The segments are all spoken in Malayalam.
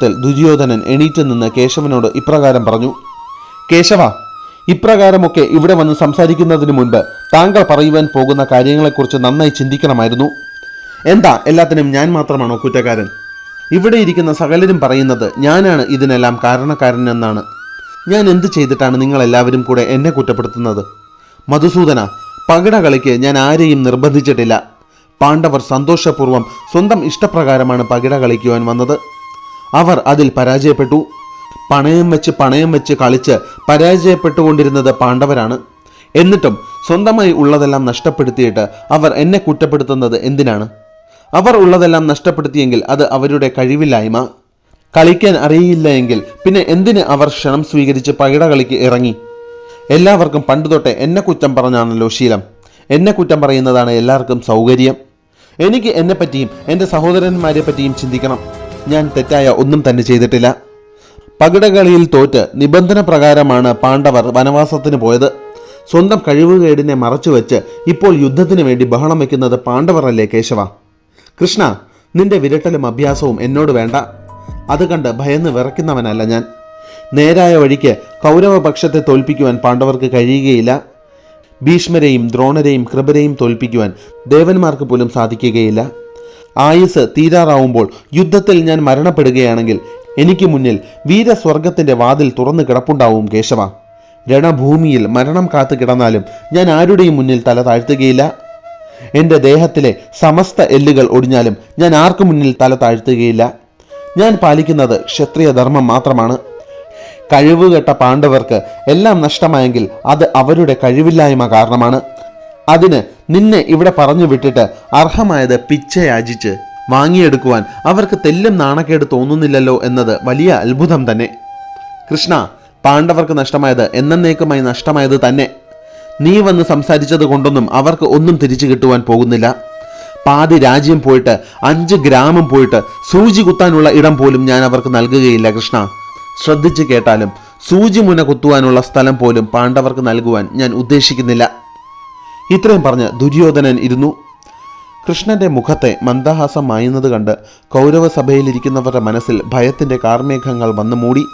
ക്ഷണത്തിൽ ദുര്യോധനൻ എണീറ്റ് നിന്ന് കേശവനോട് ഇപ്രകാരം പറഞ്ഞു: കേശവ, ഇപ്രകാരമൊക്കെ ഇവിടെ വന്ന് സംസാരിക്കുന്നതിന് മുൻപ് താങ്കൾ പറയുവാൻ പോകുന്ന കാര്യങ്ങളെക്കുറിച്ച് നന്നായി ചിന്തിക്കണമായിരുന്നു. എന്താ എല്ലാത്തിനും ഞാൻ മാത്രമാണോ കുറ്റക്കാരൻ? ഇവിടെ ഇരിക്കുന്ന സകലരും പറയുന്നത് ഞാനാണ് ഇതിനെല്ലാം കാരണക്കാരനെന്നാണ്. ഞാൻ എന്ത് ചെയ്തിട്ടാണ് നിങ്ങളെല്ലാവരും കൂടെ എന്നെ കുറ്റപ്പെടുത്തുന്നത്? മധുസൂദന, പകിട കളിക്ക് ഞാൻ ആരെയും നിർബന്ധിച്ചിട്ടില്ല. പാണ്ഡവർ സന്തോഷപൂർവ്വം സ്വന്തം ഇഷ്ടപ്രകാരമാണ് പകിട കളിക്കുവാൻ വന്നത്. അവർ അതിൽ പരാജയപ്പെട്ടു. പണയം വെച്ച് കളിച്ച് പരാജയപ്പെട്ടുകൊണ്ടിരുന്നത് പാണ്ഡവരാണ്. എന്നിട്ടും സ്വന്തമായി ഉള്ളതെല്ലാം നഷ്ടപ്പെടുത്തിയിട്ട് അവർ എന്നെ കുറ്റപ്പെടുത്തുന്നത് എന്തിനാണ്? അവർ ഉള്ളതെല്ലാം നഷ്ടപ്പെടുത്തിയെങ്കിൽ അത് അവരുടെ കഴിവില്ലായ്മ. കളിക്കാൻ അറിയില്ല എങ്കിൽ പിന്നെ എന്തിന് അവർ ക്ഷണം സ്വീകരിച്ച് പകിട കളിക്ക് ഇറങ്ങി? എല്ലാവർക്കും പണ്ടുതൊട്ടേ എന്നെ കുറ്റം പറഞ്ഞാണല്ലോ ശീലം. എന്നെ കുറ്റം പറയുന്നതാണ് എല്ലാവർക്കും സൗകര്യം. എനിക്ക് എന്നെപ്പറ്റിയും എൻ്റെ സഹോദരന്മാരെ പറ്റിയും ചിന്തിക്കണം. ഞാൻ തെറ്റായ ഒന്നും തന്നെ ചെയ്തിട്ടില്ല. പകിടകളിയിൽ തോറ്റ് നിബന്ധന പ്രകാരമാണ് പാണ്ഡവർ വനവാസത്തിന് പോയത്. സ്വന്തം കഴിവുകേടിനെ മറച്ചുവെച്ച് ഇപ്പോൾ യുദ്ധത്തിന് വേണ്ടി ബഹളം വയ്ക്കുന്നത് പാണ്ഡവരല്ലേ കേശവ? കൃഷ്ണ, നിന്റെ വിരട്ടലും അഭ്യാസവും എന്നോട് വേണ്ട. അത് കണ്ട് ഭയന്ന് വിറയ്ക്കുന്നവനല്ല ഞാൻ. നേരായ വഴിക്ക് കൗരവപക്ഷത്തെ തോൽപ്പിക്കുവാൻ പാണ്ഡവർക്ക് കഴിയുകയില്ല. ഭീഷ്മരെയും ദ്രോണരെയും കൃപരെയും തോൽപ്പിക്കുവാൻ ദേവന്മാർക്ക് പോലും സാധിക്കുകയില്ല. ആയുസ് തീരാറാവുമ്പോൾ യുദ്ധത്തിൽ ഞാൻ മരണപ്പെടുകയാണെങ്കിൽ എനിക്ക് മുന്നിൽ വീരസ്വർഗത്തിന്റെ വാതിൽ തുറന്നു കിടപ്പുണ്ടാവും കേശവ. രണഭൂമിയിൽ മരണം കാത്തു കിടന്നാലും ഞാൻ ആരുടെയും മുന്നിൽ തല താഴ്ത്തുകയില്ല. എൻ്റെ ദേഹത്തിലെ സമസ്ത എല്ലുകൾ ഒടിഞ്ഞാലും ഞാൻ ആർക്കു മുന്നിൽ തല താഴ്ത്തുകയില്ല. ഞാൻ പാലിക്കുന്നത് ക്ഷത്രിയ ധർമ്മം മാത്രമാണ്. കഴിവുകെട്ട പാണ്ഡവർക്ക് എല്ലാം നഷ്ടമായെങ്കിൽ അത് അവരുടെ കഴിവില്ലായ്മ കാരണമാണ്. അതിന് നിന്നെ ഇവിടെ പറഞ്ഞു വിട്ടിട്ട് അർഹമായത് പിച്ചയാചിച്ച് വാങ്ങിയെടുക്കുവാൻ അവർക്ക് തെല്ലും നാണക്കേട് തോന്നുന്നില്ലല്ലോ എന്നത് വലിയ അത്ഭുതം തന്നെ. കൃഷ്ണ, പാണ്ഡവർക്ക് നഷ്ടമായത് എന്നേക്കുമായി നഷ്ടമായത് തന്നെ. നീ വന്ന് സംസാരിച്ചത് കൊണ്ടൊന്നും അവർക്ക് ഒന്നും തിരിച്ചു കിട്ടുവാൻ പോകുന്നില്ല. പാതി രാജ്യം പോയിട്ട് 5 ഗ്രാമം പോയിട്ട് സൂചി കുത്താനുള്ള ഇടം പോലും ഞാൻ അവർക്ക് നൽകുകയില്ല കൃഷ്ണ. ശ്രദ്ധിച്ച് കേട്ടാലും സൂചി മുന കുത്തുവാനുള്ള സ്ഥലം പോലും പാണ്ഡവർക്ക് നൽകുവാൻ ഞാൻ ഉദ്ദേശിക്കുന്നില്ല. ഇത്രയും പറഞ്ഞ് ദുര്യോധനൻ ഇരുന്നു. കൃഷ്ണന്റെ മുഖത്തെ മന്ദഹാസം മായുന്നത് കണ്ട് കൗരവസഭയിലിരിക്കുന്നവരുടെ മനസ്സിൽ ഭയത്തിന്റെ കാർമേഘങ്ങൾ വന്നു മൂടി.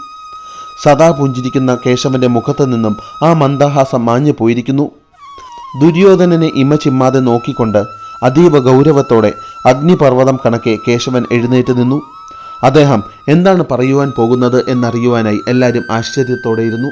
സദാ പുഞ്ചിരിക്കുന്ന കേശവന്റെ മുഖത്ത് നിന്നും ആ മന്ദഹാസം മാഞ്ഞു പോയിരിക്കുന്നു. ദുര്യോധനനെ ഇമ ചിമ്മാതെ നോക്കിക്കൊണ്ട് അതീവ ഗൗരവത്തോടെ അഗ്നിപർവ്വതം കണക്കെ കേശവൻ എഴുന്നേറ്റ് നിന്നു. അദ്ദേഹം എന്താണ് പറയുവാൻ പോകുന്നത് എന്നറിയുവാനായി എല്ലാവരും ആശ്ചര്യത്തോടെ ഇരുന്നു.